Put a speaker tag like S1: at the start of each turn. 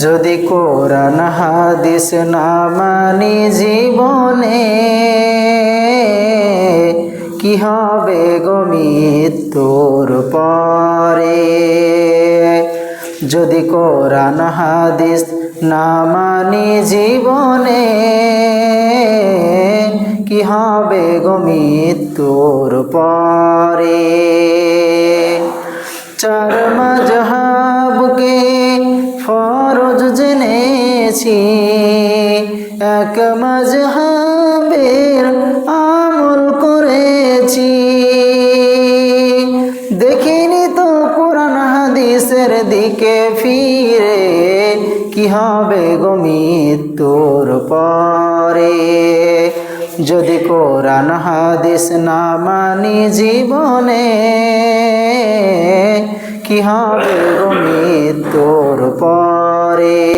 S1: যদি কোরআন হাদিস না মানি জীবনে, কি হবে গো মৃত্যুর পরে। যদি কোরআন হাদিস না মানি জীবনে, কি হবে গো মৃত্যুর পরে। চার মাযহাবকে ফরজ জেনেছি, এক মাযহাবের আমল করেছি। দেখিনি তো কোরআন হাদিসের দিকে ফিরে, কি হবে গো মৃত্যুর পরে। যদি কোরআন হাদিস না মানি জীবনে, কি হবে গো মৃত্যুর পরে।